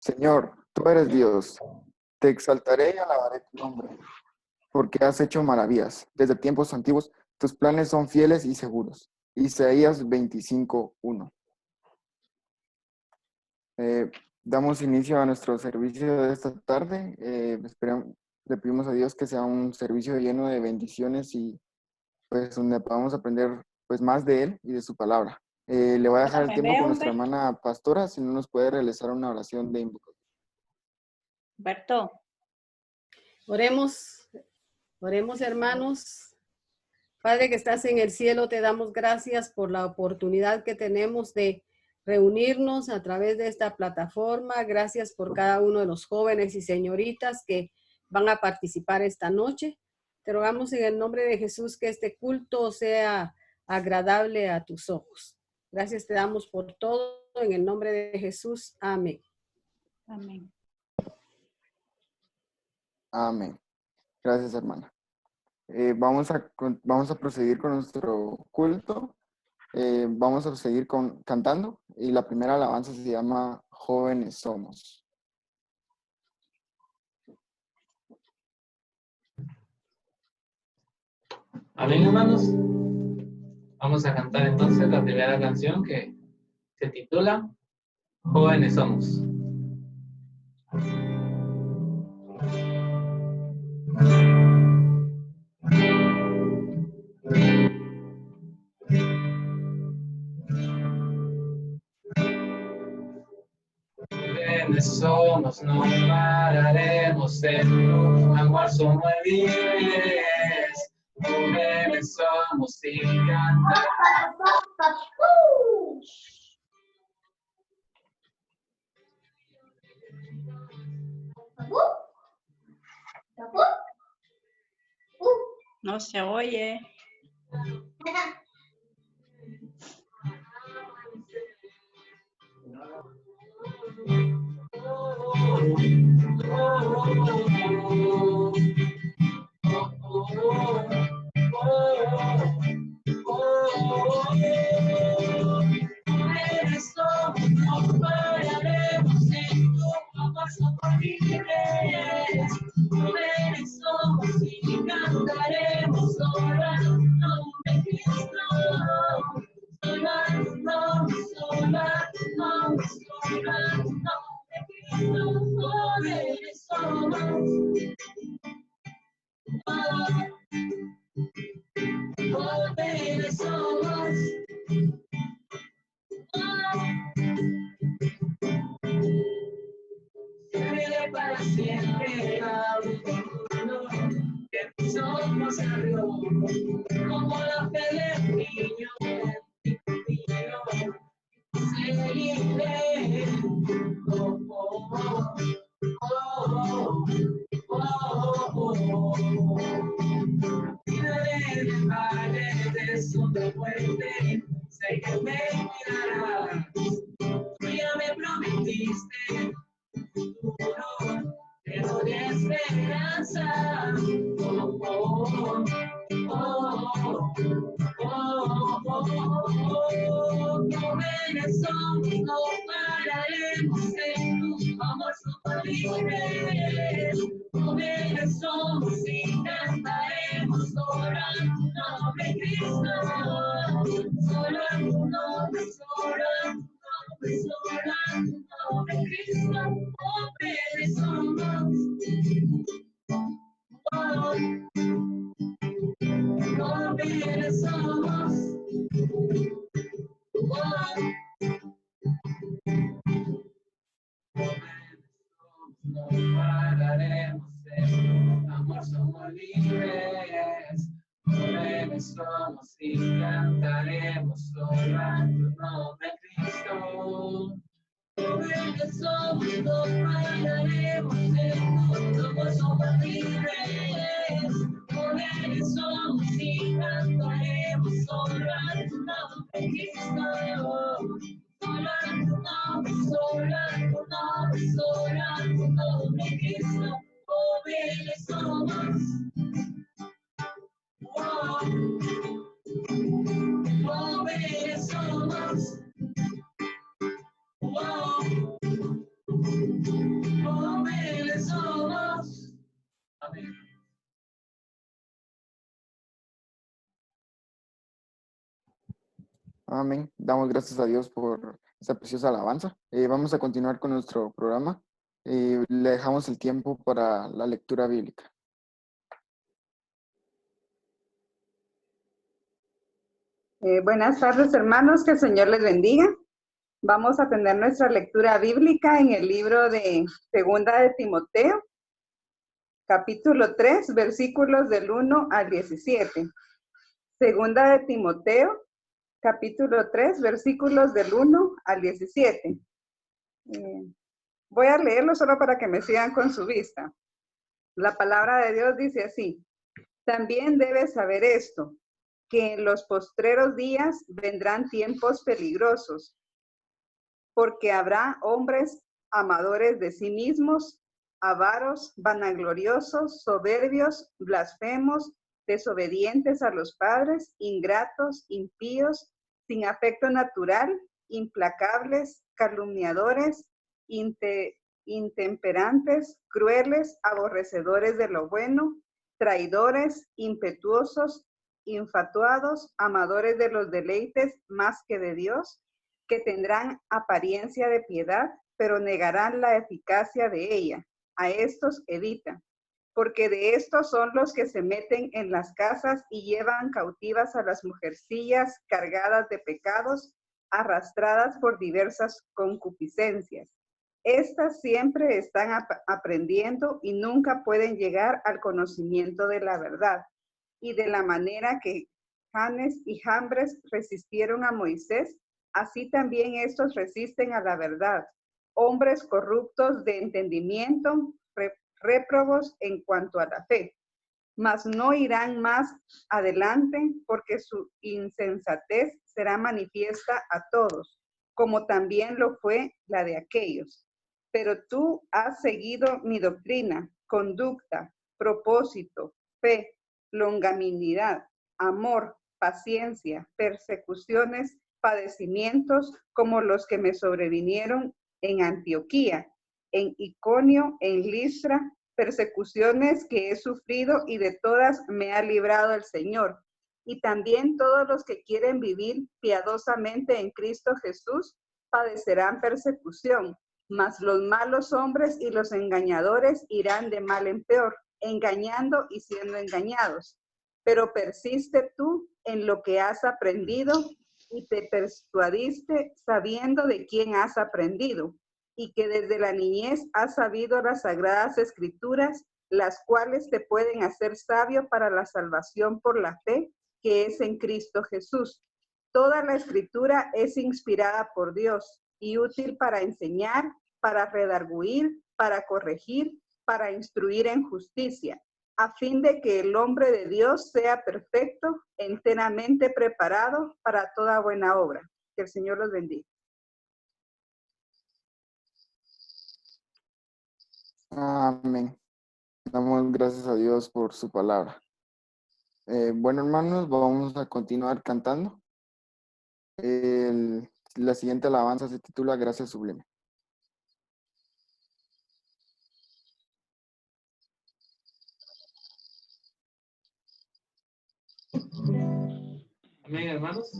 Señor, tú eres Dios. Te exaltaré y alabaré tu nombre, porque has hecho maravillas. Desde tiempos antiguos, tus planes son fieles y seguros. Isaías 25:1. Eh, Damos inicio a nuestro servicio de esta tarde. Le pedimos a Dios que sea un servicio lleno de bendiciones y pues donde podamos aprender pues más de Él y de su palabra. Le voy a dejar el tiempo con nuestra hermana pastora, si no nos puede realizar una oración de invocación. Berto. Oremos hermanos. Padre que estás en el cielo, te damos gracias por la oportunidad que tenemos de reunirnos a través de esta plataforma. Gracias por cada uno de los jóvenes y señoritas que van a participar esta noche. Te rogamos en el nombre de Jesús que este culto sea agradable a tus ojos. Gracias te damos por todo en el nombre de Jesús. Amén. Amén. Amén. Gracias, hermana. Vamos a proseguir con nuestro culto. Vamos a seguir cantando y la primera alabanza se llama Jóvenes Somos. Amén, hermanos. Vamos a cantar entonces la primera canción que se titula Jóvenes Somos. Jóvenes somos, no pararemos en tu amor, somos libres. Jóvenes somos y cantaremos. No se oye. Jóvenes somos, no pararemos en tu amor, somos libres. Jóvenes somos y cantaremos sola tu nombre, Cristo. Sola tu nombre, sola tu nombre, sola tu nombre, Cristo. Jóvenes somos. Jóvenes somos. Vive para siempre, que tus ojos se abrió, como la fe del niño, seguiré. Oh, oh, oh, oh, oh, oh, oh. Vive en el valle de sombra y muerte, sé que me mirarás. Tú ya me prometiste pero de esperanza. Oh, oh, oh, oh, oh, oh. Jóvenes somos, no pararemos en tu amor, somos libres. Jóvenes somos y cantaremos sola tu nombre, Cristo. Sola tu nombre, sola tu nombre, sola tu nombre, Cristo. Jóvenes somos. Oh, jóvenes somos. Oh, no pararemos en tu amor, somos libres. Jóvenes somos y cantaremos sola tu nombre, Cristo. Jóvenes somos, no pararemos en tu amor, somos libres. Jóvenes somos y cantaremos sola tu nombre, Cristo. Sola tu nombre, sola tu nombre, sola tu nombre, Cristo. Jóvenes somos. Oh, jóvenes somos. Oh, jóvenes somos. Amén. Amén. Damos gracias a Dios por esta preciosa alabanza. Vamos a continuar con nuestro programa. Le dejamos el tiempo para la lectura bíblica. Buenas tardes, hermanos, que el Señor les bendiga. Vamos a tener nuestra lectura bíblica en el libro de Segunda de Timoteo, capítulo 3, versículos del 1 al 17. Segunda de Timoteo, capítulo 3, versículos del 1 al 17. Voy a leerlo solo para que me sigan con su vista. La palabra de Dios dice así: también debes saber esto, que en los postreros días vendrán tiempos peligrosos, porque habrá hombres amadores de sí mismos, avaros, vanagloriosos, soberbios, blasfemos, desobedientes a los padres, ingratos, impíos, sin afecto natural, implacables, calumniadores, intemperantes, crueles, aborrecedores de lo bueno, traidores, impetuosos, infatuados, amadores de los deleites más que de Dios, que tendrán apariencia de piedad, pero negarán la eficacia de ella. A estos evita, porque de estos son los que se meten en las casas y llevan cautivas a las mujercillas cargadas de pecados, arrastradas por diversas concupiscencias. Estas siempre están aprendiendo y nunca pueden llegar al conocimiento de la verdad. Y de la manera que Janes y Jambres resistieron a Moisés, así también estos resisten a la verdad. Hombres corruptos de entendimiento, réprobos en cuanto a la fe. Mas no irán más adelante, porque su insensatez será manifiesta a todos, como también lo fue la de aquellos. Pero tú has seguido mi doctrina, conducta, propósito, fe, longanimidad, amor, paciencia, persecuciones, padecimientos, como los que me sobrevinieron en Antioquía, en Iconio, en Listra, persecuciones que he sufrido y de todas me ha librado el Señor. Y también todos los que quieren vivir piadosamente en Cristo Jesús padecerán persecución, mas los malos hombres y los engañadores irán de mal en peor, engañando y siendo engañados. Pero persiste tú en lo que has aprendido y te persuadiste sabiendo de quién has aprendido, y que desde la niñez has sabido las sagradas escrituras, las cuales te pueden hacer sabio para la salvación por la fe que es en Cristo Jesús. Toda la escritura es inspirada por Dios y útil para enseñar, para redarguir, para corregir, para instruir en justicia, a fin de que el hombre de Dios sea perfecto, enteramente preparado para toda buena obra. Que el Señor los bendiga. Amén. Damos gracias a Dios por su palabra. Bueno, hermanos, vamos a continuar cantando. La siguiente alabanza se titula Gracia Sublime. Amén, hermanos.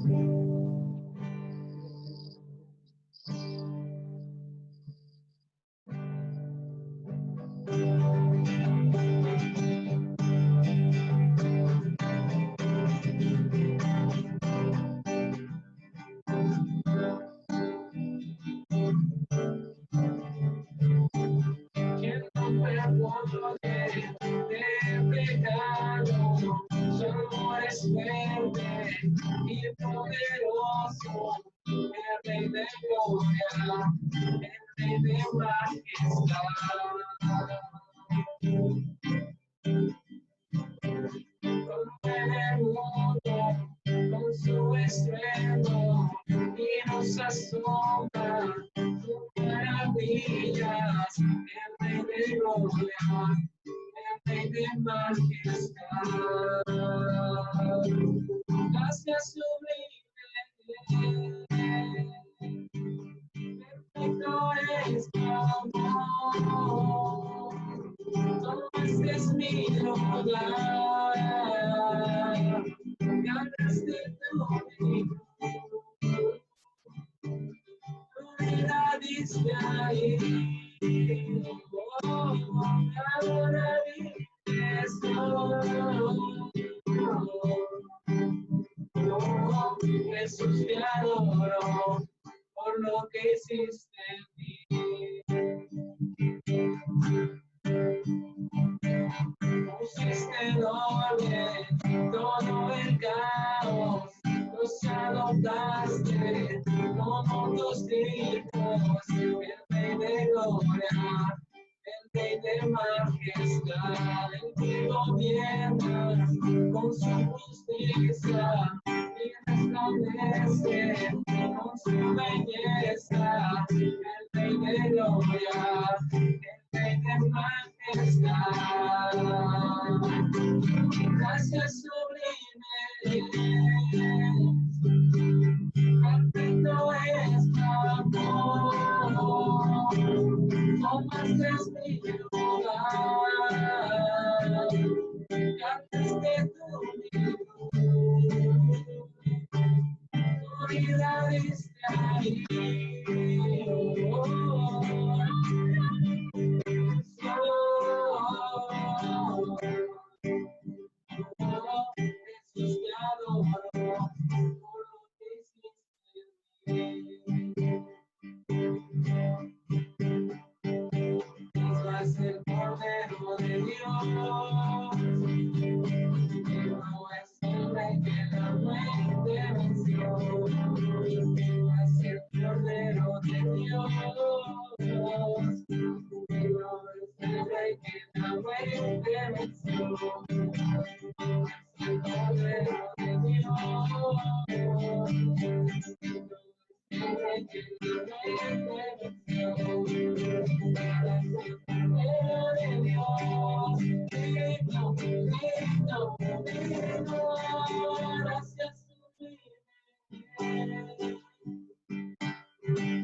¿Quién no perdone de pecado? Su amor es fuerte y poderoso, el Rey de gloria, el Rey de majestad. Rompe el mundo con su estreno y nos asombra sus maravillas, el Rey de gloria, el Rey de majestad. Gracia sublime, perfecto es tu amor. lugar, ganaste tu vida diste ahí, ahora vives Jesús te adoro por lo que hiciste en mí. Pusiste en orden todo el caos, los adoptaste como tus hijos, el Rey de gloria, el Rey de majestad, el que gobierna con su justicia y resplandece con su belleza, el Rey de gloria, el Rey de majestad. Gracias sublimes, perfecto es tu amor, tomaste mi lugar, ganaste tu vida diste ahí. Jesús te adoro por lo que hiciste en mí. Mismo es el Cordero de Dios, mismo es el Rey que la muerte venció. Mismo es el Cordero de Dios, mismo es el Rey que la muerte venció. El Cordero de Dios, el Rey que la muerte venció. Gracias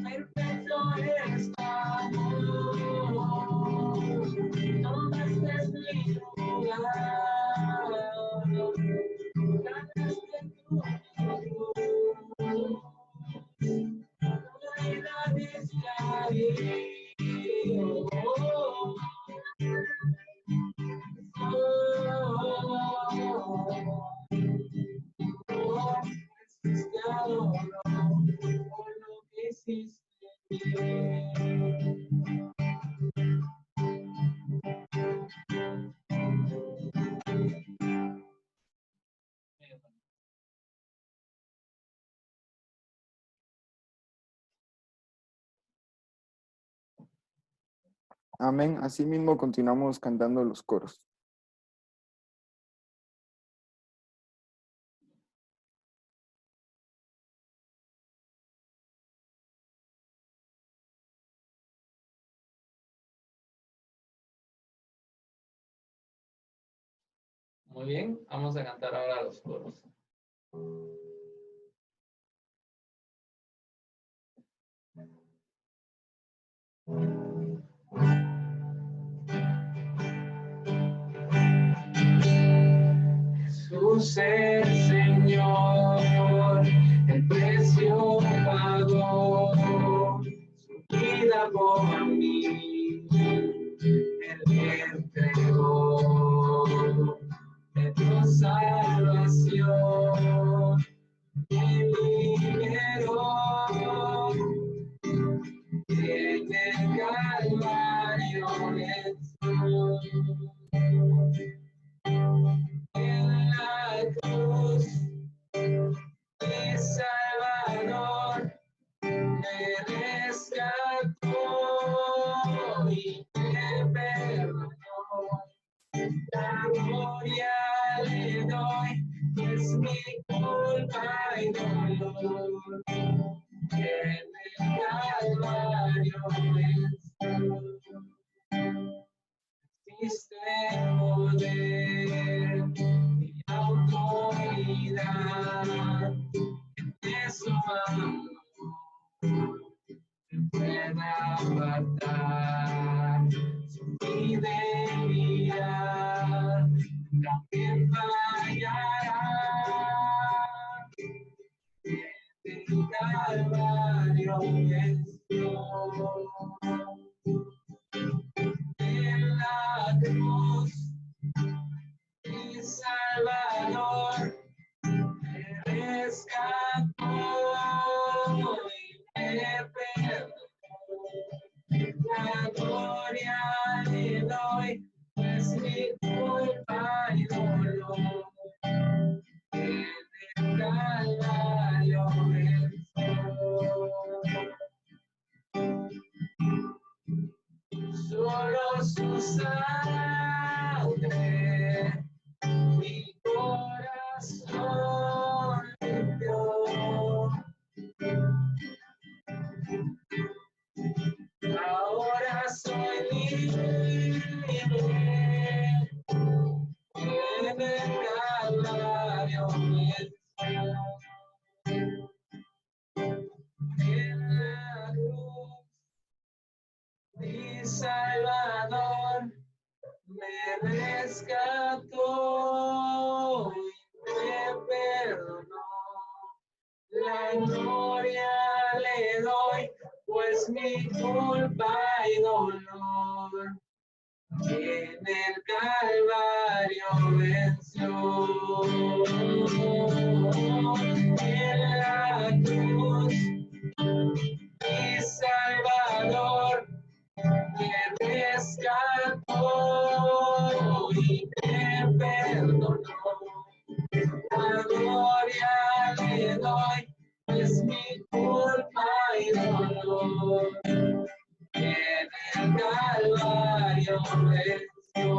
perfecto es tu amor, tomaste mi lugar, ganaste tu vida diste ahí. Jesús te adoro por lo que hiciste en Amén. Asimismo continuamos cantando los coros. Muy bien, vamos a cantar ahora los coros. Jesús el Señor, el precio pagó su vida por mí, Él entregó, me dio salvación, me liberó, en el Calvario venció. En la cruz, mi Salvador me rescató y me perdonó. La gloria le doy, es mi culpa y dolor. En el Calvario venció. Existe poder y autoridad de su mano, me pueda apartar su fidelidad. solo su sangre, mi corazón limpió. Ahora soy libre, en el Calvario venció. En la cruz, mi Salvador me rescató y me perdonó. La gloria le doy, pues mi culpa y dolor en el Calvario venció. En la cruz, mi Salvador me rescató y me perdonó. La gloria le doy, pues mi culpa y dolor en el Calvario venció.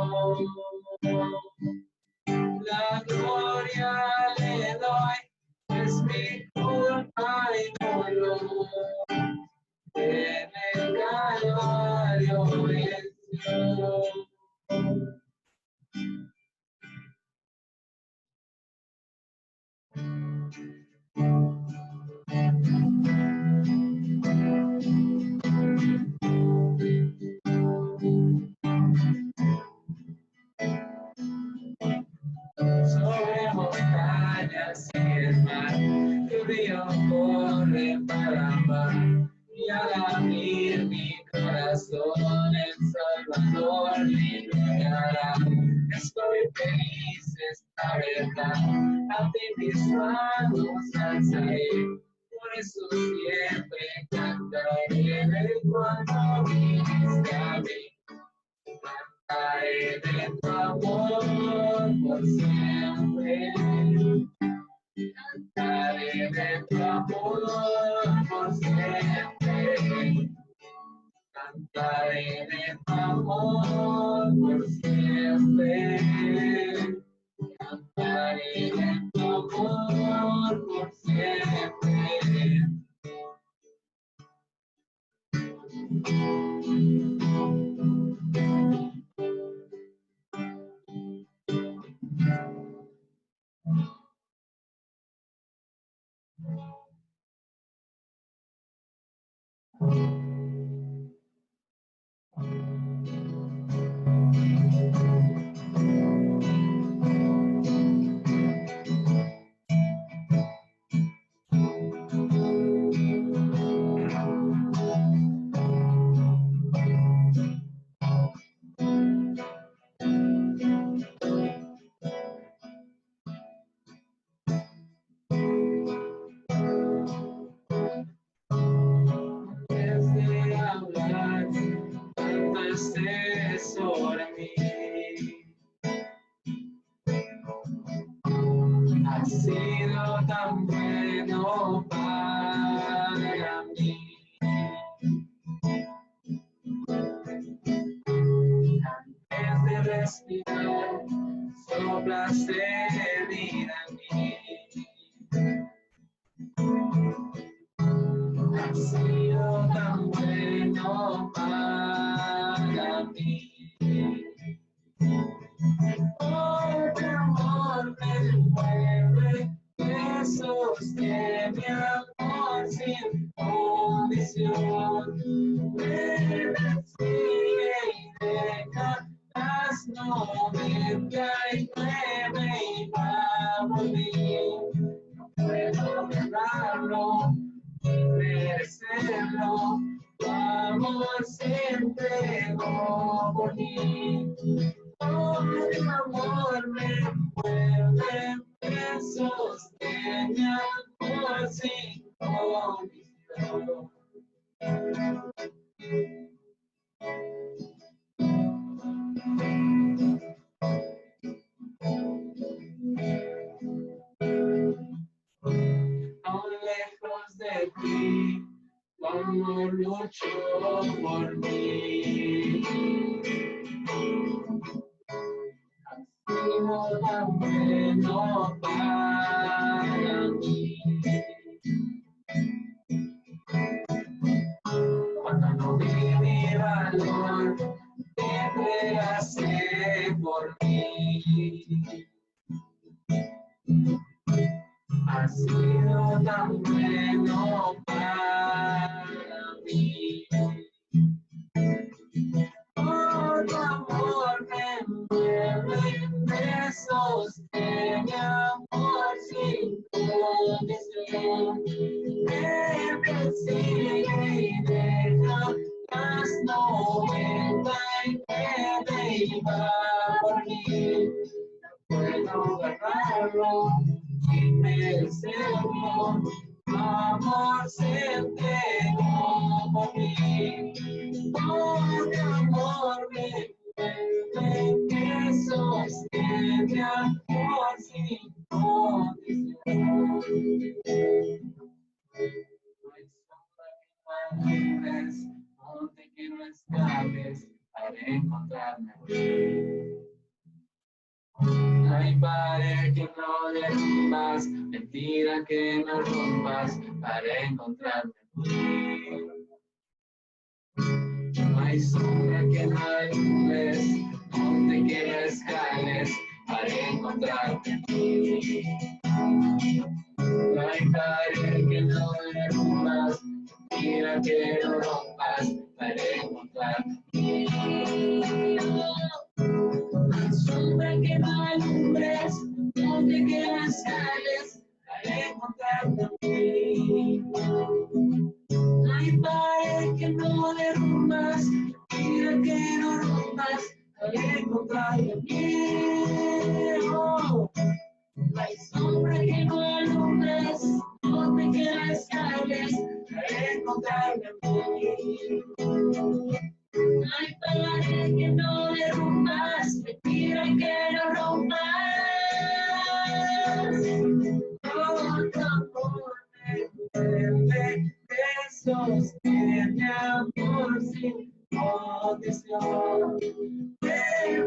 La gloria le doy, pues mi culpa y dolor en el Calvario venció. Sobre montañas y el mar, tu río corre para amar. Y al abrir mi corazón, el Salvador liberará. Estoy feliz, esta verdad, a ti mis manos alzaré. Por eso siempre cantaré de cuando viniste a mí. Cantaré de tu amor por siempre. Cantaré de tu amor por siempre. Cantaré de tu amor por siempre. Cantaré de tu amor por siempre. Desde hablar, tanto estés sobre mí. Has sido tan bueno para mí. Antes de respirar, soplaste vida en mí. Has sido tan bueno para mí. Oh, tu amor me envuelve, me sostiene, amor sin condición. Me persigue y deja las 99 y va por mí. No puedo ganarlo, merecerlo, tu amor se entregó por mí. Oh, tu amor me envuelve, me sostiene, amor sin condición. Aún lejos de ti, con luchó por mí. Ha sido tan bueno para mí. Cuando no vi mi valor, te entregaste por mí. Ha sido tan bueno para mí. Oh, tu amor me envuelve, me sostiene, amor sin condición. Me persigue y deja las 90 y me va por mí. Puedo ganarlo y merecerlo. Tu amor se entregó por mí. Oh, tu amor me sostiene, amor sin condición. No hay sombra que no alumbres, monte que no escales, haré encontrarme. No hay pared que no derrumbas, mentira que no rompas, para encontrarme. No hay sombra que no alumbres, monte que no escales, para encontrarme. No hay pared que no derrumbas, mentira que no rompas, para encontrarme. Sombra que no alumbres, donde que las sales, para encontrarte a mí. No hay pared que no derrumbas, mira que no rompas, para encontrarte a mí. Oh, no hay sombra que no alumbres, donde que las sales, para encontrarte a mí. No hay pared que no derrumbas, mentira que no rompas. Oh, tu amor me sostiene, amor sin condición. Me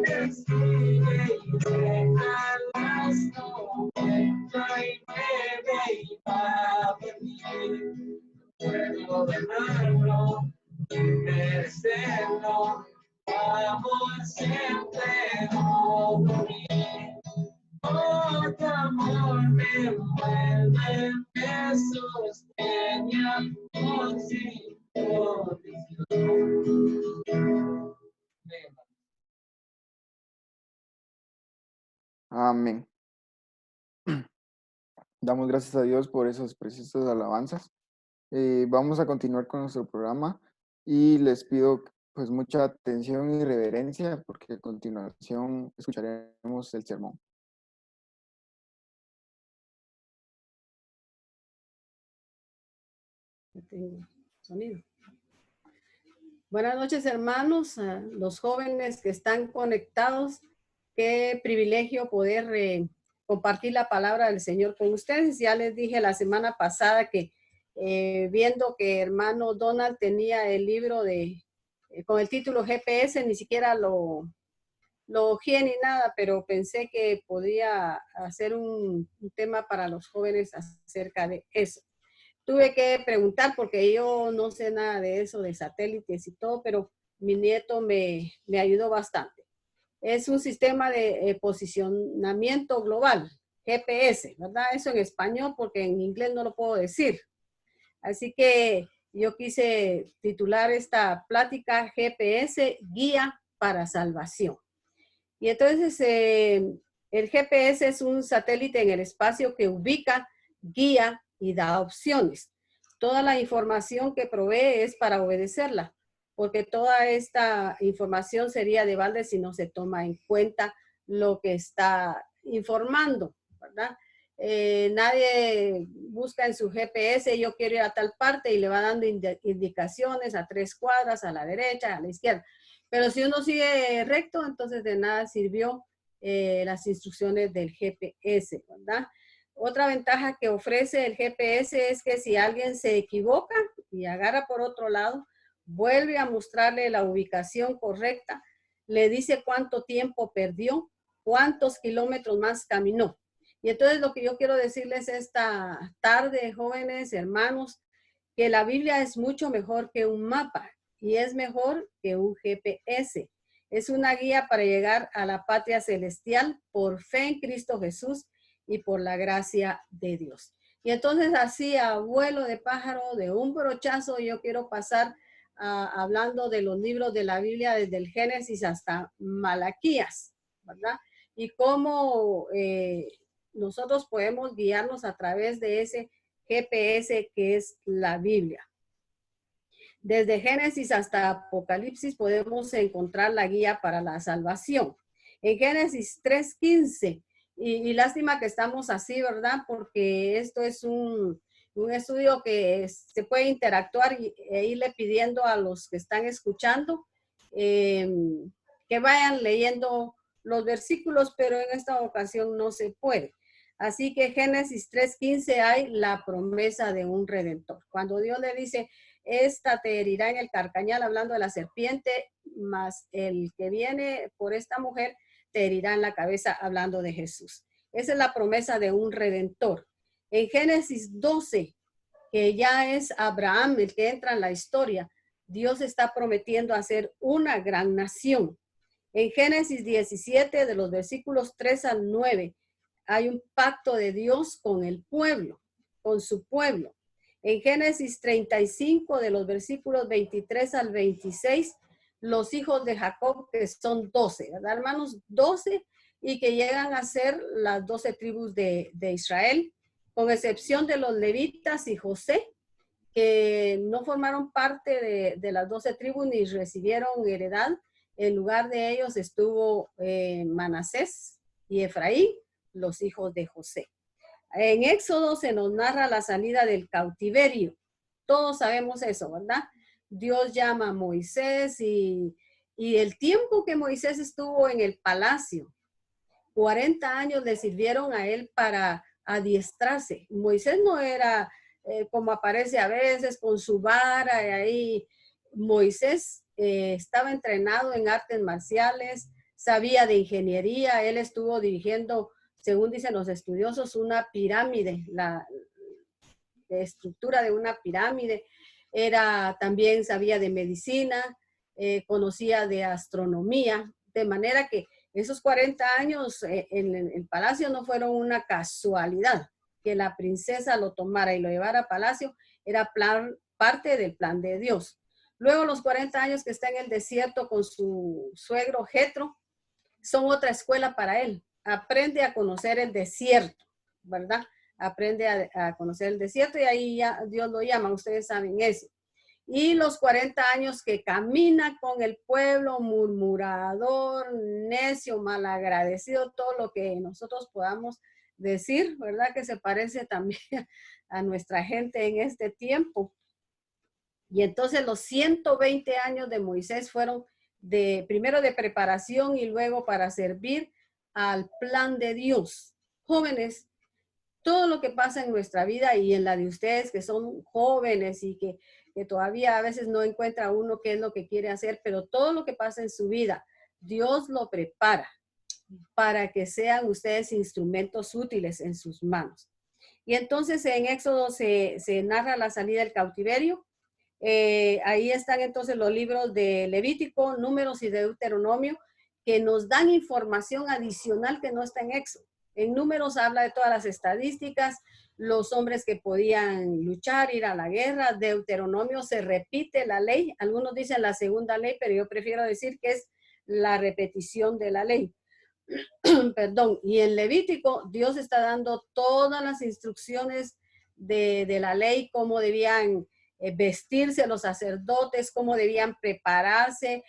persigue y deja las 99 y va por mí. Puedo ganarlo y merecerlo, amor siempre no por mí. Oh, tu amor me envuelve, me sostiene, amor sin condición. Amén. Damos gracias a Dios por esas preciosas alabanzas. Vamos a continuar con nuestro programa y les pido pues mucha atención y reverencia porque a continuación escucharemos el sermón. No tengo sonido. Buenas noches, hermanos, a los jóvenes que están conectados. Qué privilegio poder compartir la palabra del Señor con ustedes. Ya les dije la semana pasada que viendo que hermano Donald tenía el libro con el título GPS, ni siquiera lo ojeé ni nada, pero pensé que podía hacer un tema para los jóvenes acerca de eso. Tuve que preguntar porque yo no sé nada de eso, de satélites y todo, pero mi nieto me ayudó bastante. Es un sistema de posicionamiento global, GPS, ¿verdad? Eso en español porque en inglés no lo puedo decir. Así que yo quise titular esta plática GPS, Guía para Salvación. Y entonces el GPS es un satélite en el espacio que ubica, guía y da opciones. Toda la información que provee es para obedecerla, porque toda esta información sería de balde si no se toma en cuenta lo que está informando, ¿verdad? Nadie busca en su GPS, yo quiero ir a tal parte y le va dando indicaciones a 3 cuadras, a la derecha, a la izquierda. Pero si uno sigue recto, entonces de nada sirvió las instrucciones del GPS, ¿verdad? Otra ventaja que ofrece el GPS es que si alguien se equivoca, y agarra por otro lado, vuelve a mostrarle la ubicación correcta, le dice cuánto tiempo perdió, cuántos kilómetros más caminó. Y entonces lo que yo quiero decirles esta tarde, jóvenes, hermanos, que la Biblia es mucho mejor que un mapa y es mejor que un GPS. Es una guía para llegar a la patria celestial por fe en Cristo Jesús y por la gracia de Dios. Y entonces así, a vuelo de pájaro, de un brochazo, yo quiero pasar hablando de los libros de la Biblia desde el Génesis hasta Malaquías, ¿verdad? Y cómo nosotros podemos guiarnos a través de ese GPS que es la Biblia. Desde Génesis hasta Apocalipsis podemos encontrar la guía para la salvación. En Génesis 3:15, y lástima que estamos así, ¿verdad? Porque esto es un estudio que se puede interactuar e irle pidiendo a los que están escuchando que vayan leyendo los versículos, pero en esta ocasión no se puede. Así que Génesis 3:15 hay la promesa de un redentor. Cuando Dios le dice, esta te herirá en el carcañal, hablando de la serpiente, más el que viene por esta mujer te herirá en la cabeza, hablando de Jesús. Esa es la promesa de un redentor. En Génesis 12, que ya es Abraham el que entra en la historia, Dios está prometiendo hacer una gran nación. En Génesis 17, de los versículos 3 al 9, hay un pacto de Dios con el pueblo, con su pueblo. En Génesis 35, de los versículos 23 al 26, los hijos de Jacob, que son 12, ¿verdad, hermanos? 12, y que llegan a ser las 12 tribus de Israel, con excepción de los levitas y José, que no formaron parte de las 12 tribus ni recibieron heredad. En lugar de ellos estuvo Manasés y Efraín, los hijos de José. En Éxodo se nos narra la salida del cautiverio. Todos sabemos eso, ¿verdad? Dios llama a Moisés y el tiempo que Moisés estuvo en el palacio, 40 años le sirvieron a él para adiestrarse. Moisés no era como aparece a veces con su vara y ahí. Moisés estaba entrenado en artes marciales, sabía de ingeniería, él estuvo dirigiendo, según dicen los estudiosos, una pirámide, la estructura de una pirámide. También sabía de medicina, conocía de astronomía, de manera que esos 40 años en el palacio no fueron una casualidad. Que la princesa lo tomara y lo llevara a palacio era parte del plan de Dios. Luego los 40 años que está en el desierto con su suegro Jetro son otra escuela para él. Aprende a conocer el desierto, ¿verdad? Aprende a conocer el desierto y ahí ya Dios lo llama, ustedes saben eso. Y los 40 años que camina con el pueblo, murmurador, necio, malagradecido, todo lo que nosotros podamos decir, ¿verdad? Que se parece también a nuestra gente en este tiempo. Y entonces los 120 años de Moisés fueron primero de preparación y luego para servir al plan de Dios. Jóvenes, todo lo que pasa en nuestra vida y en la de ustedes que son jóvenes y que todavía a veces no encuentra uno qué es lo que quiere hacer, pero todo lo que pasa en su vida, Dios lo prepara para que sean ustedes instrumentos útiles en sus manos. Y entonces en Éxodo se narra la salida del cautiverio. Ahí están entonces los libros de Levítico, Números y Deuteronomio, que nos dan información adicional que no está en Éxodo. En Números habla de todas las estadísticas, los hombres que podían luchar, ir a la guerra. Deuteronomio se repite la ley. Algunos dicen la segunda ley, pero yo prefiero decir que es la repetición de la ley. Perdón. Y en Levítico, Dios está dando todas las instrucciones de la ley, cómo debían vestirse los sacerdotes, cómo debían prepararse,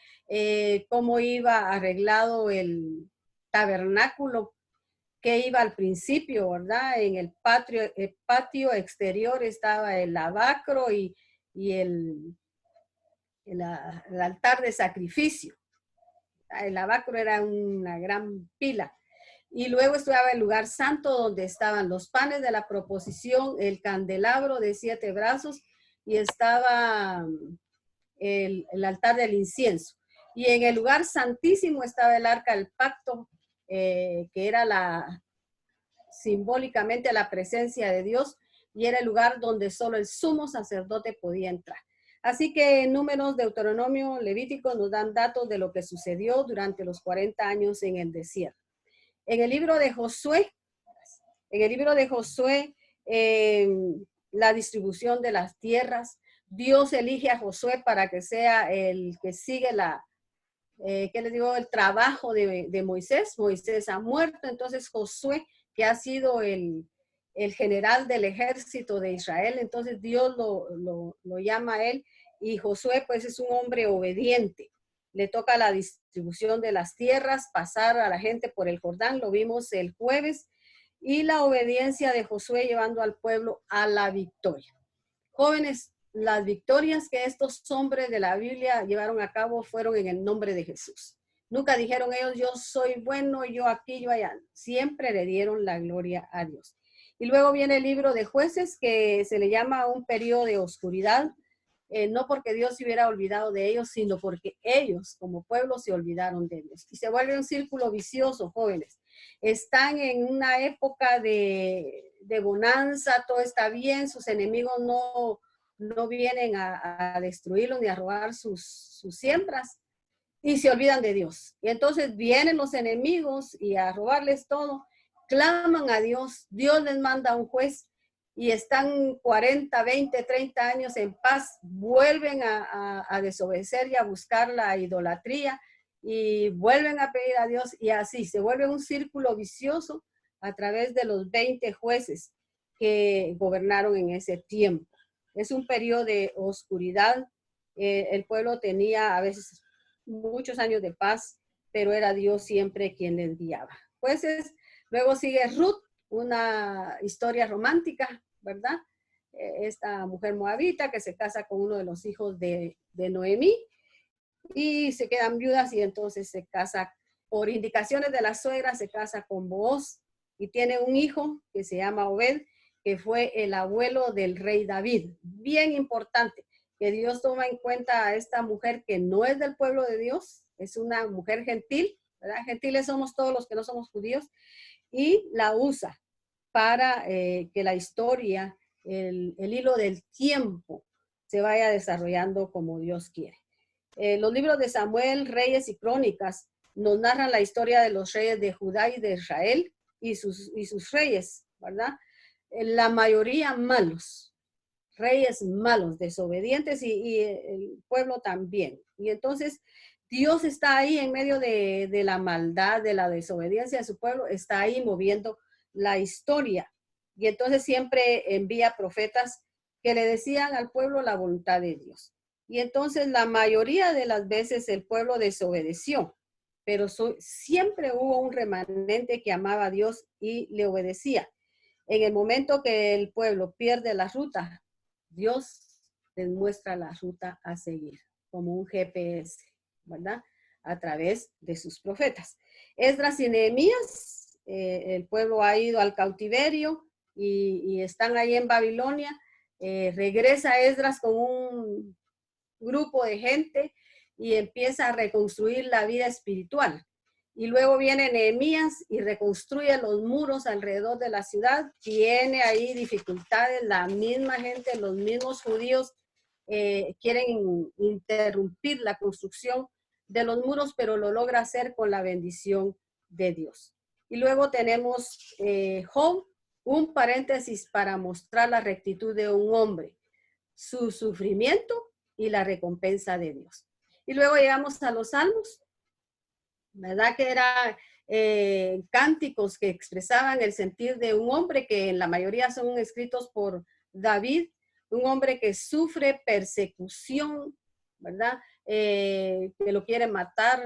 cómo iba arreglado el tabernáculo, que iba al principio, ¿verdad? En el patio exterior estaba el lavacro y el altar de sacrificio. El lavacro era una gran pila. Y luego estaba el lugar santo donde estaban los panes de la proposición, el candelabro de 7 brazos y estaba el altar del incienso. Y en el lugar santísimo estaba el arca del pacto, que era simbólicamente la presencia de Dios, y era el lugar donde solo el sumo sacerdote podía entrar. Así que Números, Deuteronomio, Levítico nos dan datos de lo que sucedió durante los 40 años en el desierto. En el libro de Josué, la distribución de las tierras, Dios elige a Josué para que sea el que sigue el trabajo de Moisés. Moisés ha muerto, entonces Josué, que ha sido el general del ejército de Israel, entonces Dios lo llama a él, y Josué pues es un hombre obediente. Le toca la distribución de las tierras, pasar a la gente por el Jordán, lo vimos el jueves, y la obediencia de Josué llevando al pueblo a la victoria. Jóvenes, las victorias que estos hombres de la Biblia llevaron a cabo fueron en el nombre de Jesús. Nunca dijeron ellos, yo soy bueno, yo aquí, yo allá. Siempre le dieron la gloria a Dios. Y luego viene el libro de Jueces, que se le llama un periodo de oscuridad, no porque Dios se hubiera olvidado de ellos, sino porque ellos como pueblo se olvidaron de Dios. Y se vuelve un círculo vicioso, jóvenes. Están en una época de bonanza, todo está bien, sus enemigos no vienen a destruirlos ni a robar sus siembras, y se olvidan de Dios. Y entonces vienen los enemigos y a robarles todo, claman a Dios, Dios les manda a un juez y están 40, 20, 30 años en paz, vuelven a desobedecer y a buscar la idolatría y vuelven a pedir a Dios, y así se vuelve un círculo vicioso a través de los 20 jueces que gobernaron en ese tiempo. Es un periodo de oscuridad. El pueblo tenía a veces muchos años de paz, pero era Dios siempre quien les guiaba. Jueces, luego sigue Ruth, una historia romántica, ¿verdad? Esta mujer moabita que se casa con uno de los hijos de Noemí y se quedan viudas, y entonces se casa, por indicaciones de la suegra, se casa con Booz y tiene un hijo que se llama Obed, que fue el abuelo del rey David. Bien importante que Dios toma en cuenta a esta mujer que no es del pueblo de Dios, es una mujer gentil, ¿verdad? Gentiles somos todos los que no somos judíos, y la usa para que la historia, el hilo del tiempo se vaya desarrollando como Dios quiere. Los libros de Samuel, Reyes y Crónicas nos narran la historia de los reyes de Judá y de Israel y sus reyes, ¿verdad? La mayoría malos, reyes malos, desobedientes, y el pueblo también. Y entonces Dios está ahí en medio de la maldad, de la desobediencia de su pueblo, está ahí moviendo la historia. Y entonces siempre envía profetas que le decían al pueblo la voluntad de Dios. Y entonces la mayoría de las veces el pueblo desobedeció, pero siempre hubo un remanente que amaba a Dios y le obedecía. En el momento que el pueblo pierde la ruta, Dios les muestra la ruta a seguir, como un GPS, ¿verdad? A través de sus profetas. Esdras y Nehemías, el pueblo ha ido al cautiverio y están ahí en Babilonia. Regresa Esdras con un grupo de gente y empieza a reconstruir la vida espiritual. Y luego viene Nehemías y reconstruye los muros alrededor de la ciudad. Tiene ahí dificultades, la misma gente, los mismos judíos quieren interrumpir la construcción de los muros, pero lo logra hacer con la bendición de Dios. Y luego tenemos Job, un paréntesis para mostrar la rectitud de un hombre, su sufrimiento y la recompensa de Dios. Y luego llegamos a los salmos, ¿verdad? Que eran cánticos que expresaban el sentir de un hombre, que en la mayoría son escritos por David, un hombre que sufre persecución, ¿verdad? Que lo quiere matar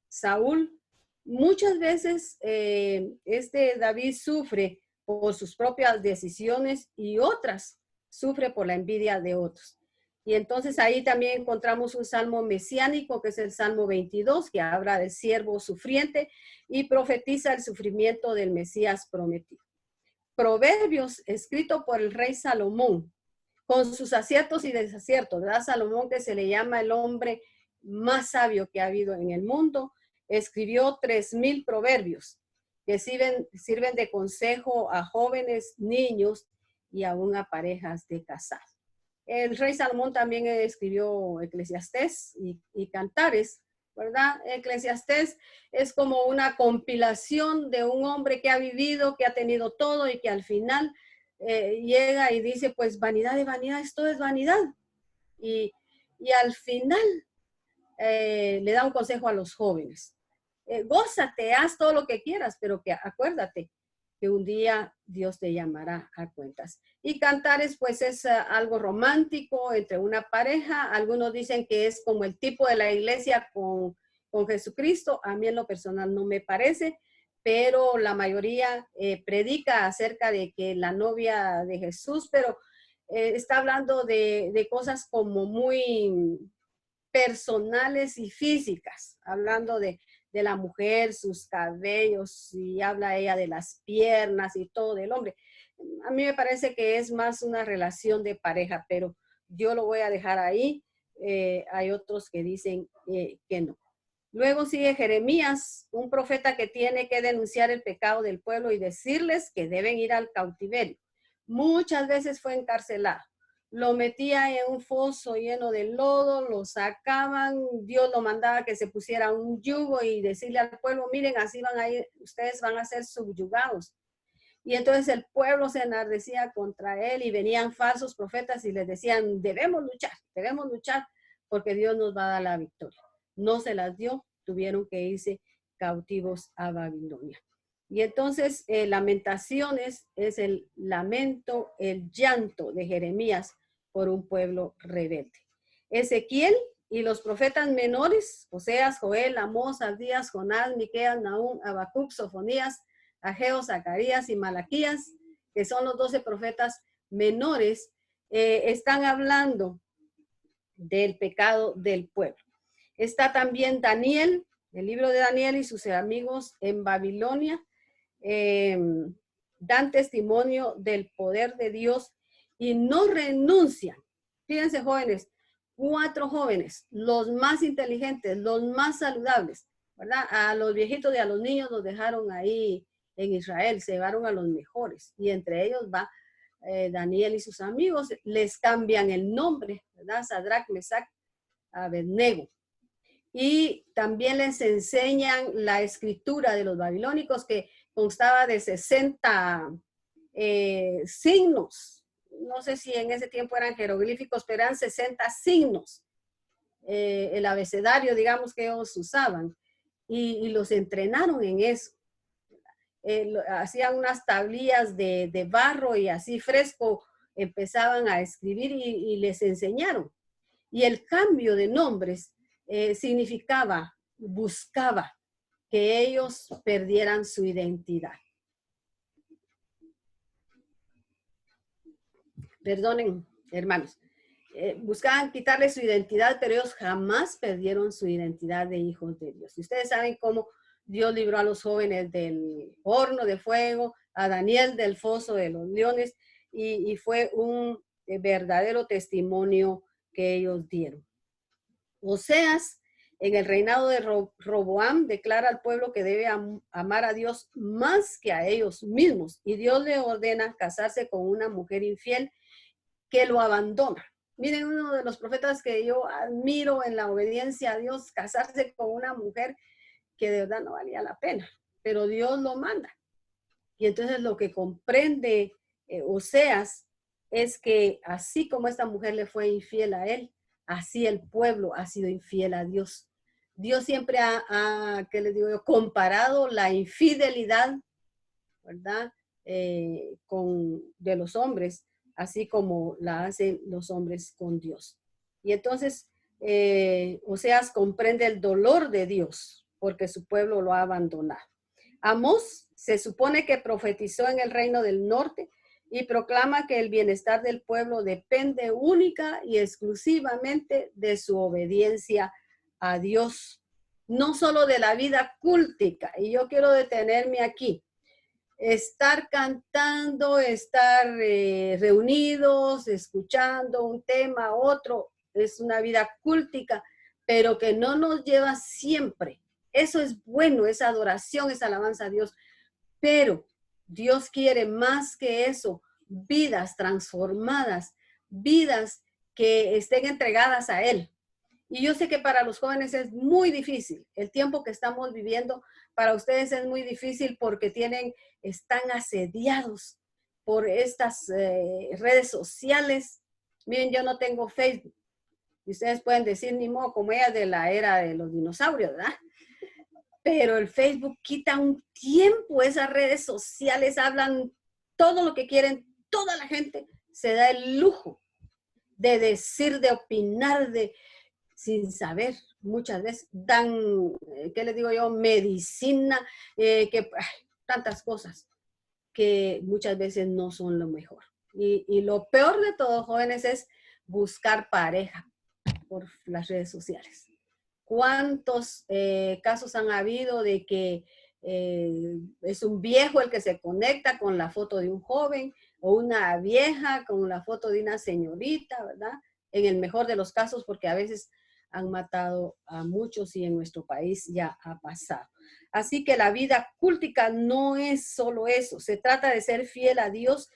Saúl. Muchas veces David sufre por sus propias decisiones y otras sufre por la envidia de otros. Y entonces ahí también encontramos un salmo mesiánico, que es el Salmo 22, que habla del siervo sufriente y profetiza el sufrimiento del Mesías prometido. Proverbios, escrito por el rey Salomón, con sus aciertos y desaciertos, ¿verdad? Salomón, que se le llama el hombre más sabio que ha habido en el mundo, escribió 3000 proverbios que sirven de consejo a jóvenes, niños y aún a parejas de casar. El rey Salomón también escribió Eclesiastés y Cantares, ¿verdad? Eclesiastés es como una compilación de un hombre que ha vivido, que ha tenido todo y que al final llega y dice, pues vanidad de vanidades, todo es vanidad. Y al final le da un consejo a los jóvenes. Gózate, haz todo lo que quieras, pero que acuérdate que un día Dios te llamará a cuentas. Y Cantares, pues es algo romántico entre una pareja. Algunos dicen que es como el tipo de la iglesia con Jesucristo. A mí en lo personal no me parece, pero la mayoría predica acerca de que la novia de Jesús, pero está hablando de cosas como muy personales y físicas, hablando de la mujer, sus cabellos, y habla ella de las piernas y todo del hombre. A mí me parece que es más una relación de pareja, pero yo lo voy a dejar ahí. Hay otros que dicen que no. Luego sigue Jeremías, un profeta que tiene que denunciar el pecado del pueblo y decirles que deben ir al cautiverio. Muchas veces fue encarcelado. Lo metía en un foso lleno de lodo, lo sacaban, Dios lo mandaba que se pusiera un yugo y decirle al pueblo, miren, así van a ir, ustedes van a ser subyugados. Y entonces el pueblo se enardecía contra él y venían falsos profetas y les decían, debemos luchar porque Dios nos va a dar la victoria. No se las dio, tuvieron que irse cautivos a Babilonia. Y entonces Lamentaciones es el lamento, el llanto de Jeremías por un pueblo rebelde. Ezequiel y los profetas menores, Oseas, Joel, Amós, Abdías, Jonás, Miqueas, Nahum, Habacuc, Sofonías, Ageo, Zacarías y Malaquías, que son los 12 profetas menores, están hablando del pecado del pueblo. Está también Daniel, el libro de Daniel y sus amigos en Babilonia, dan testimonio del poder de Dios y no renuncian. Fíjense, jóvenes, 4 jóvenes, los más inteligentes, los más saludables, ¿verdad? A los viejitos y a los niños los dejaron ahí en Israel, se llevaron a los mejores, y entre ellos va Daniel y sus amigos. Les cambian el nombre, ¿verdad? Sadrach, Mesach, Abednego. Y también les enseñan la escritura de los babilónicos, que constaba de 60 signos. No sé si en ese tiempo eran jeroglíficos, pero eran 60 signos. El abecedario, digamos, que ellos usaban. Y los entrenaron en eso. Hacían unas tablillas de barro y así fresco empezaban a escribir y les enseñaron. Y el cambio de nombres significaba, buscaba que ellos perdieran su identidad. Perdonen, hermanos. Buscaban quitarle su identidad, pero ellos jamás perdieron su identidad de hijos de Dios. Y ustedes saben cómo Dios libró a los jóvenes del horno de fuego, a Daniel del foso de los leones, y fue un verdadero testimonio que ellos dieron. Oseas, en el reinado de Roboam, declara al pueblo que debe amar a Dios más que a ellos mismos, y Dios le ordena casarse con una mujer infiel que lo abandona. Miren, uno de los profetas que yo admiro en la obediencia a Dios, casarse con una mujer que de verdad no valía la pena, pero Dios lo manda. Y entonces lo que comprende Oseas es que así como esta mujer le fue infiel a él, así el pueblo ha sido infiel a Dios. Dios siempre ¿qué les digo yo? Comparado la infidelidad, ¿verdad? De los hombres, así como la hacen los hombres con Dios. Y entonces, Oseas comprende el dolor de Dios porque su pueblo lo ha abandonado. Amós se supone que profetizó en el reino del norte y proclama que el bienestar del pueblo depende única y exclusivamente de su obediencia a Dios, no solo de la vida cúltica. Y yo quiero detenerme aquí. estar cantando, estar reunidos, escuchando un tema, otro, es una vida cúltica, pero que no nos lleva siempre. Eso es bueno, es adoración, es alabanza a Dios, pero Dios quiere más que eso, vidas transformadas, vidas que estén entregadas a Él. Y yo sé que para los jóvenes es muy difícil. El tiempo que estamos viviendo para ustedes es muy difícil porque están asediados por estas redes sociales. Miren, yo no tengo Facebook. Y ustedes pueden decir, ni modo, como ella de la era de los dinosaurios, ¿verdad? Pero el Facebook quita un tiempo. Esas redes sociales hablan todo lo que quieren. Toda la gente se da el lujo de decir, de opinar, sin saber, muchas veces dan, ¿qué les digo yo? Medicina, tantas cosas que muchas veces no son lo mejor. Y lo peor de todo, jóvenes, es buscar pareja por las redes sociales. ¿Cuántos casos han habido de que es un viejo el que se conecta con la foto de un joven o una vieja con la foto de una señorita, ¿verdad? En el mejor de los casos, porque a veces han matado a muchos y en nuestro país ya ha pasado. Así que la vida cúltica no es solo eso, se trata de ser fiel a Dios,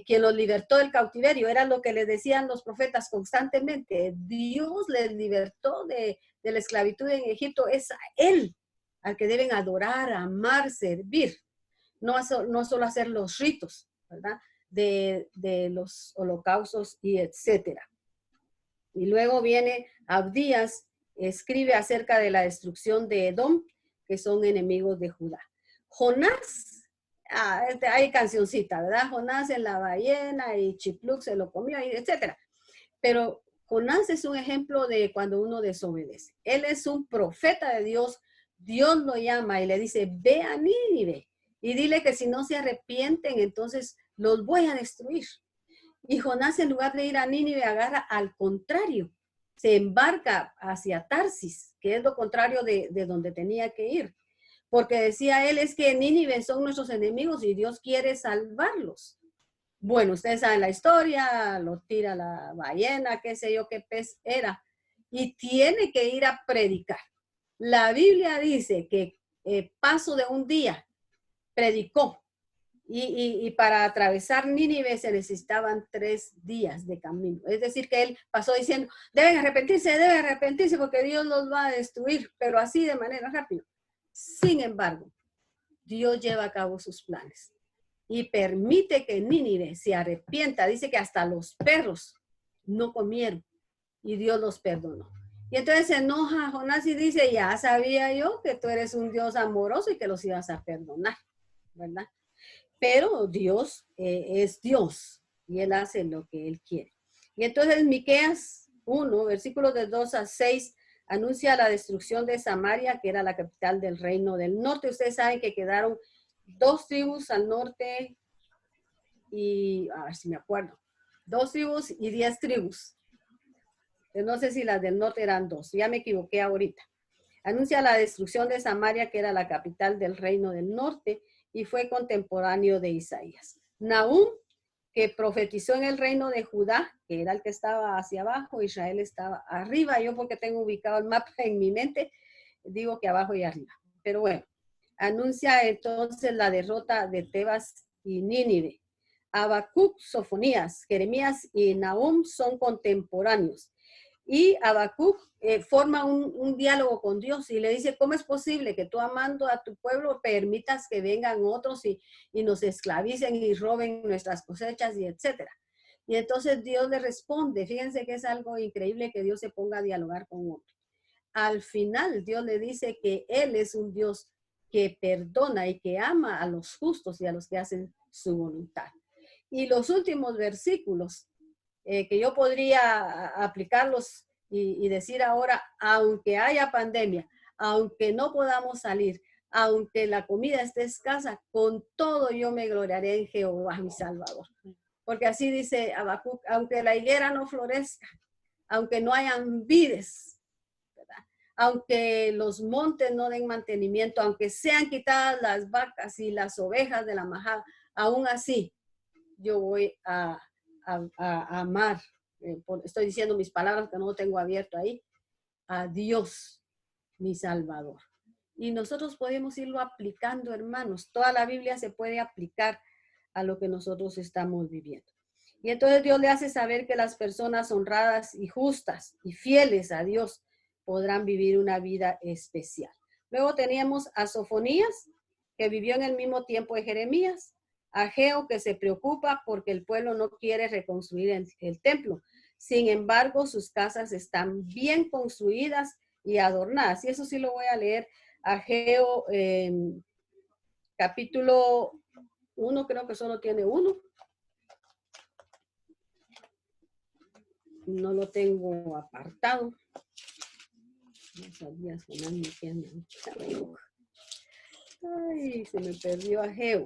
quien los libertó del cautiverio. Era lo que les decían los profetas constantemente. Dios les libertó de la esclavitud en Egipto. Es a Él al que deben adorar, amar, servir. No solo hacer los ritos, ¿verdad? De los holocaustos y etcétera. Y luego viene Abdías, escribe acerca de la destrucción de Edom, que son enemigos de Judá. Jonás, hay cancioncita, ¿verdad? Jonás en la ballena y Chipluc se lo comió, etc. Pero Jonás es un ejemplo de cuando uno desobedece. Él es un profeta de Dios, Dios lo llama y le dice, ve a Nínive y dile que si no se arrepienten, entonces los voy a destruir. Y Jonás, en lugar de ir a Nínive, agarra al contrario, se embarca hacia Tarsis, que es lo contrario de donde tenía que ir. Porque decía él, es que Nínive son nuestros enemigos y Dios quiere salvarlos. Bueno, ustedes saben la historia, lo tira la ballena, qué sé yo qué pez era, y tiene que ir a predicar. La Biblia dice que paso de un día predicó. Y para atravesar Nínive se necesitaban 3 días de camino. Es decir, que él pasó diciendo, deben arrepentirse porque Dios los va a destruir, pero así de manera rápida. Sin embargo, Dios lleva a cabo sus planes y permite que Nínive se arrepienta. Dice que hasta los perros no comieron y Dios los perdonó. Y entonces se enoja Jonás y dice, ya sabía yo que tú eres un Dios amoroso y que los ibas a perdonar, ¿verdad? Pero Dios es Dios y Él hace lo que Él quiere. Y entonces Miqueas 1, versículos de 2 a 6, anuncia la destrucción de Samaria, que era la capital del reino del norte. Ustedes saben que quedaron 2 tribus al norte y, a ver si me acuerdo, 2 tribus y 10 tribus. No sé si las del norte eran 2, ya me equivoqué ahorita. Anuncia la destrucción de Samaria, que era la capital del reino del norte, y fue contemporáneo de Isaías. Nahum, que profetizó en el reino de Judá, que era el que estaba hacia abajo, Israel estaba arriba. Yo, porque tengo ubicado el mapa en mi mente, digo que abajo y arriba. Pero bueno, anuncia entonces la derrota de Tebas y Nínive. Habacuc, Sofonías, Jeremías y Nahum son contemporáneos. Y Habacuc forma un diálogo con Dios y le dice, ¿cómo es posible que tú, amando a tu pueblo, permitas que vengan otros y nos esclavicen y roben nuestras cosechas y etcétera? Y entonces Dios le responde. Fíjense que es algo increíble que Dios se ponga a dialogar con otro. Al final Dios le dice que Él es un Dios que perdona y que ama a los justos y a los que hacen su voluntad. Y los últimos versículos que yo podría aplicarlos y decir ahora, aunque haya pandemia, aunque no podamos salir, aunque la comida esté escasa, con todo yo me gloriaré en Jehová, mi Salvador. Porque así dice Habacuc, aunque la higuera no florezca, aunque no hayan vides, ¿verdad? aunque los montes no den mantenimiento, aunque sean quitadas las vacas y las ovejas de la majada, aún así yo voy a amar, estoy diciendo mis palabras que no lo tengo abierto ahí, a Dios, mi Salvador. Y nosotros podemos irlo aplicando, hermanos. Toda la Biblia se puede aplicar a lo que nosotros estamos viviendo. Y entonces Dios le hace saber que las personas honradas y justas y fieles a Dios podrán vivir una vida especial. Luego teníamos a Sofonías, que vivió en el mismo tiempo de Jeremías, a Ageo, que se preocupa porque el pueblo no quiere reconstruir el templo. Sin embargo, sus casas están bien construidas y adornadas. Y eso sí lo voy a leer. Ageo, capítulo 1, creo que solo tiene 1. No lo tengo apartado. No sabía sonarme que anda. Ay, se me perdió Ageo.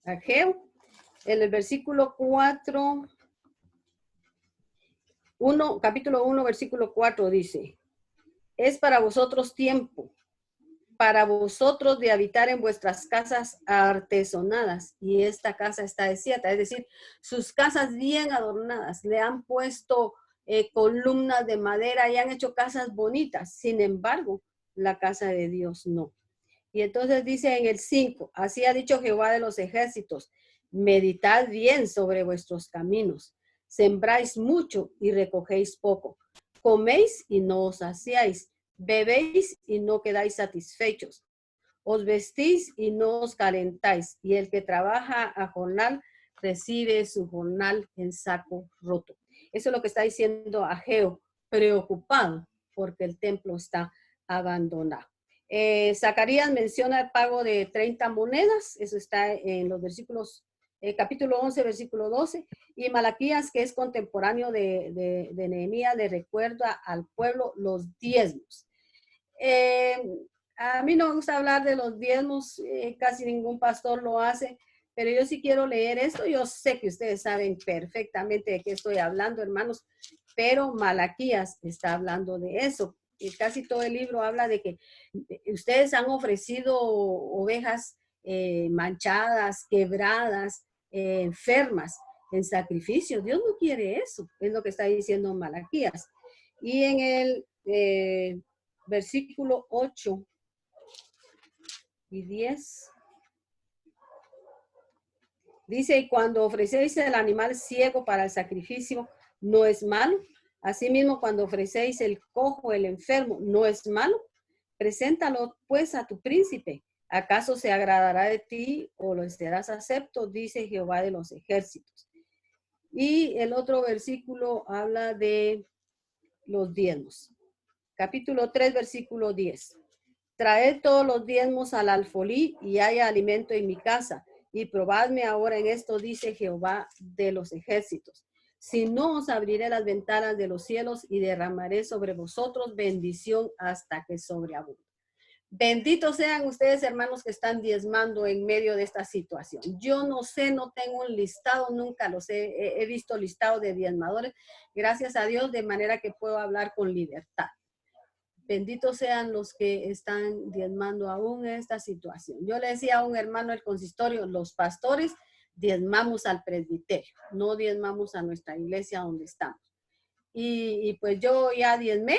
Ageo, en el versículo 4, capítulo 1, versículo 4 dice, es para vosotros tiempo, para vosotros de habitar en vuestras casas artesonadas, y esta casa está desierta, es decir, sus casas bien adornadas, le han puesto columnas de madera y han hecho casas bonitas, sin embargo, la casa de Dios no. Y entonces dice en el 5, así ha dicho Jehová de los ejércitos, meditad bien sobre vuestros caminos, sembráis mucho y recogéis poco, coméis y no os saciáis, bebéis y no quedáis satisfechos, os vestís y no os calentáis, y el que trabaja a jornal recibe su jornal en saco roto. Eso es lo que está diciendo Ageo, preocupado porque el templo está abandonado. Zacarías menciona el pago de 30 monedas, eso está en los versículos, capítulo 11, versículo 12, y Malaquías, que es contemporáneo de Nehemías, le recuerda al pueblo los diezmos. A mí no me gusta hablar de los diezmos, casi ningún pastor lo hace, pero yo sí quiero leer esto. Yo sé que ustedes saben perfectamente de qué estoy hablando, hermanos, pero Malaquías está hablando de eso. Y casi todo el libro habla de que ustedes han ofrecido ovejas manchadas, quebradas, enfermas en sacrificio. Dios no quiere eso, es lo que está diciendo Malaquías. Y en el versículo 8 y 10 dice, y cuando ofrecéis el animal ciego para el sacrificio, no es malo. Asimismo, cuando ofrecéis el cojo, el enfermo, no es malo. Preséntalo pues a tu príncipe. ¿Acaso se agradará de ti o lo serás acepto? Dice Jehová de los ejércitos. Y el otro versículo habla de los diezmos. Capítulo 3, versículo 10. Traed todos los diezmos al alfolí y haya alimento en mi casa. Y probadme ahora en esto, dice Jehová de los ejércitos. Si no, os abriré las ventanas de los cielos y derramaré sobre vosotros bendición hasta que sobreabunde. Benditos sean ustedes, hermanos, que están diezmando en medio de esta situación. Yo no sé, no tengo un listado, nunca los he visto listado de diezmadores. Gracias a Dios, de manera que puedo hablar con libertad. Benditos sean los que están diezmando aún en esta situación. Yo le decía a un hermano del consistorio, los pastores diezmamos al presbiterio, no diezmamos a nuestra iglesia donde estamos. Y pues yo ya diezmé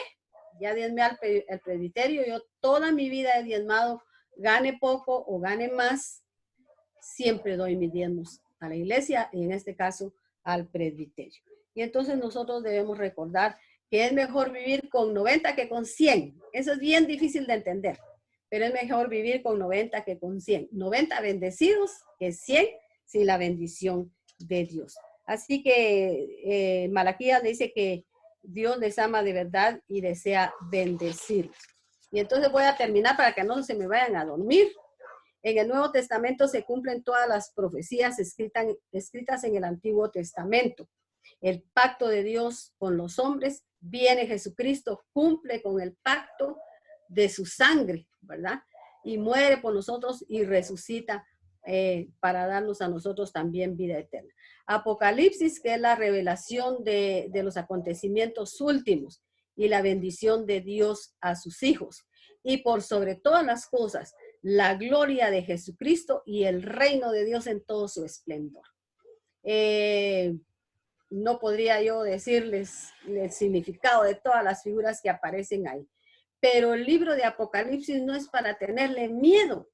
al presbiterio. Yo toda mi vida he diezmado, gane poco o gane más, siempre doy mis diezmos a la iglesia y en este caso al presbiterio. Y entonces nosotros debemos recordar que es mejor vivir con 90 que con 100. Eso es bien difícil de entender, pero es mejor vivir con 90 que con 100. 90 bendecidos que 100 sin la bendición de Dios. Así que Malaquías dice que Dios les ama de verdad y desea bendecirlos. Y entonces voy a terminar para que no se me vayan a dormir. En el Nuevo Testamento se cumplen todas las profecías escritas en el Antiguo Testamento. El pacto de Dios con los hombres, viene Jesucristo, cumple con el pacto de su sangre, ¿verdad? Y muere por nosotros y resucita para darnos a nosotros también vida eterna. Apocalipsis, que es la revelación de los acontecimientos últimos y la bendición de Dios a sus hijos. Y por sobre todas las cosas, la gloria de Jesucristo y el reino de Dios en todo su esplendor. No podría yo decirles el significado de todas las figuras que aparecen ahí, pero el libro de Apocalipsis no es para tenerle miedo,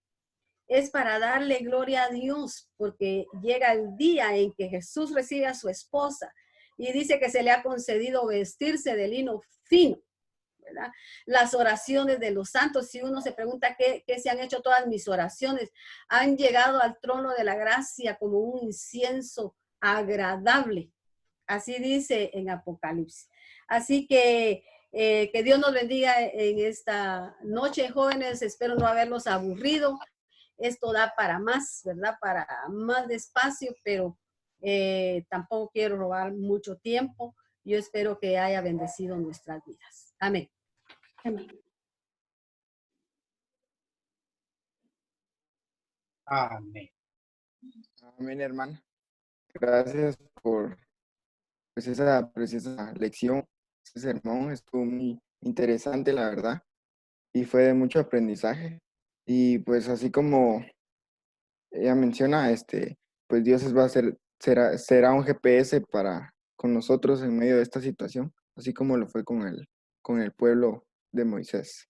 es para darle gloria a Dios, porque llega el día en que Jesús recibe a su esposa y dice que se le ha concedido vestirse de lino fino, ¿verdad? Las oraciones de los santos, si uno se pregunta qué se han hecho todas mis oraciones, han llegado al trono de la gracia como un incienso agradable. Así dice en Apocalipsis. Así que Dios nos bendiga en esta noche, jóvenes. Espero no haberlos aburrido. Esto da para más, ¿verdad? Para más despacio, pero tampoco quiero robar mucho tiempo. Yo espero que haya bendecido nuestras vidas. Amén. Amén. Amén. Amén, hermana. Gracias por pues, esa preciosa lección, ese sermón. Estuvo muy interesante, la verdad, y fue de mucho aprendizaje. Y pues así como ella menciona, pues Dios va a ser, será un GPS con nosotros en medio de esta situación, así como lo fue con el pueblo de Moisés.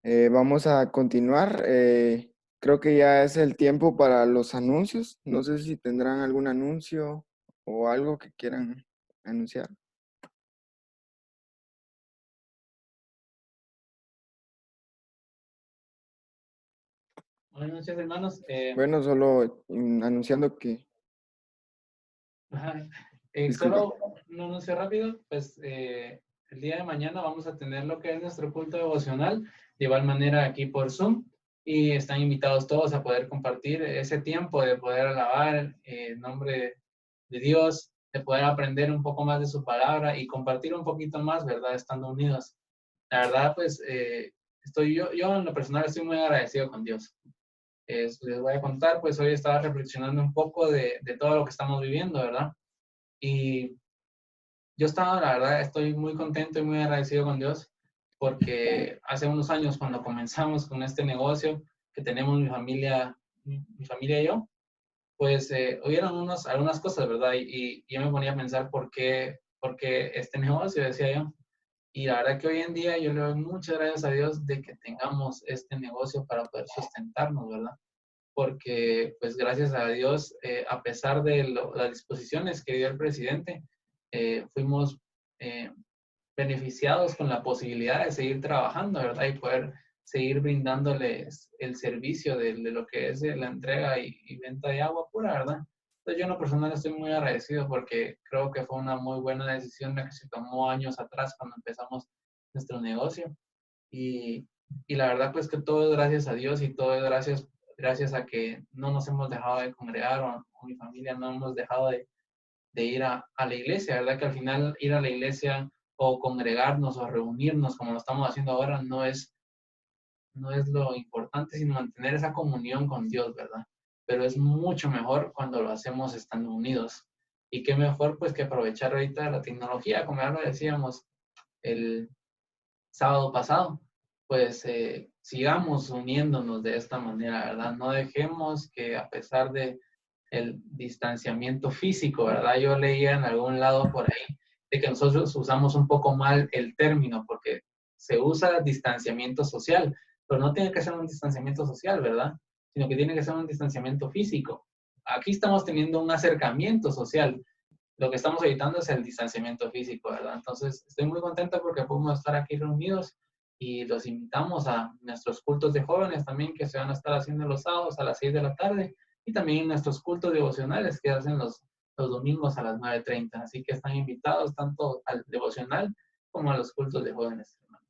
Vamos a continuar. Creo que ya es el tiempo para los anuncios. No sé si tendrán algún anuncio o algo que quieran anunciar. Buenas noches, hermanos. Bueno, solo anunciando que, Ajá. disculpa. Solo un anuncio rápido, pues el día de mañana vamos a tener lo que es nuestro culto devocional, de igual manera aquí por Zoom, y están invitados todos a poder compartir ese tiempo de poder alabar el nombre de Dios, de poder aprender un poco más de su palabra y compartir un poquito más, ¿verdad? Estando unidos. La verdad, pues yo en lo personal estoy muy agradecido con Dios. Les voy a contar, pues hoy estaba reflexionando un poco de todo lo que estamos viviendo, ¿verdad? Y yo estaba, la verdad, estoy muy contento y muy agradecido con Dios porque hace unos años cuando comenzamos con este negocio que tenemos mi familia y yo, pues hubieron algunas cosas, ¿verdad? Y yo me ponía a pensar por qué este negocio, decía yo. Y la verdad que hoy en día yo le doy muchas gracias a Dios de que tengamos este negocio para poder sustentarnos, ¿verdad? Porque pues gracias a Dios, a pesar de las disposiciones que dio el presidente, fuimos beneficiados con la posibilidad de seguir trabajando, ¿verdad? Y poder seguir brindándoles el servicio de lo que es la entrega y venta de agua pura, ¿verdad? Entonces yo en lo personal estoy muy agradecido porque creo que fue una muy buena decisión la que se tomó años atrás cuando empezamos nuestro negocio. Y, y la verdad pues que todo es gracias a Dios y todo es gracias a que no nos hemos dejado de congregar o mi familia no hemos dejado de ir a la iglesia, ¿verdad? Que al final ir a la iglesia o congregarnos o reunirnos como lo estamos haciendo ahora no es lo importante, sino mantener esa comunión con Dios, ¿verdad? Pero es mucho mejor cuando lo hacemos estando unidos. Y qué mejor pues que aprovechar ahorita la tecnología, como ya lo decíamos el sábado pasado, pues sigamos uniéndonos de esta manera, ¿verdad? No dejemos que a pesar de el distanciamiento físico, ¿verdad? Yo leía en algún lado por ahí de que nosotros usamos un poco mal el término porque se usa distanciamiento social, pero no tiene que ser un distanciamiento social, ¿verdad? Sino que tiene que ser un distanciamiento físico. Aquí estamos teniendo un acercamiento social. Lo que estamos evitando es el distanciamiento físico, ¿verdad? Entonces, estoy muy contento porque podemos estar aquí reunidos y los invitamos a nuestros cultos de jóvenes también que se van a estar haciendo los sábados a las 6 de la tarde y también nuestros cultos devocionales que hacen los domingos a las 9:30. Así que están invitados tanto al devocional como a los cultos de jóvenes, hermanos.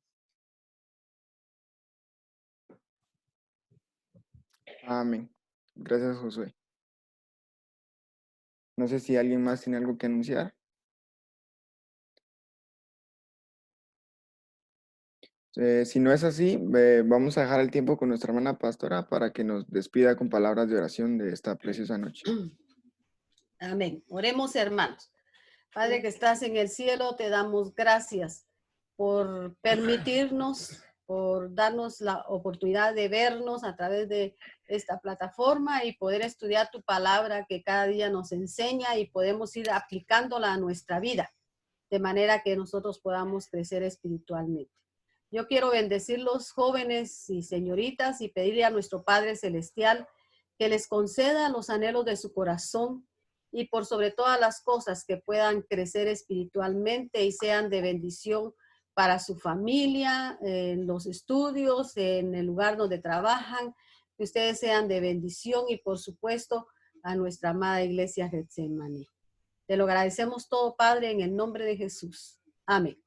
Amén. Gracias, Josué. No sé si alguien más tiene algo que anunciar. Si no es así, vamos a dejar el tiempo con nuestra hermana pastora para que nos despida con palabras de oración de esta preciosa noche. Amén. Oremos, hermanos. Padre que estás en el cielo, te damos gracias por permitirnos, por darnos la oportunidad de vernos a través de esta plataforma y poder estudiar tu palabra que cada día nos enseña y podemos ir aplicándola a nuestra vida, de manera que nosotros podamos crecer espiritualmente. Yo quiero bendecir los jóvenes y señoritas y pedirle a nuestro Padre Celestial que les conceda los anhelos de su corazón y por sobre todas las cosas que puedan crecer espiritualmente y sean de bendición para su familia, en los estudios, en el lugar donde trabajan, que ustedes sean de bendición y por supuesto a nuestra amada iglesia Getsemaní. Te lo agradecemos todo, Padre, en el nombre de Jesús. Amén.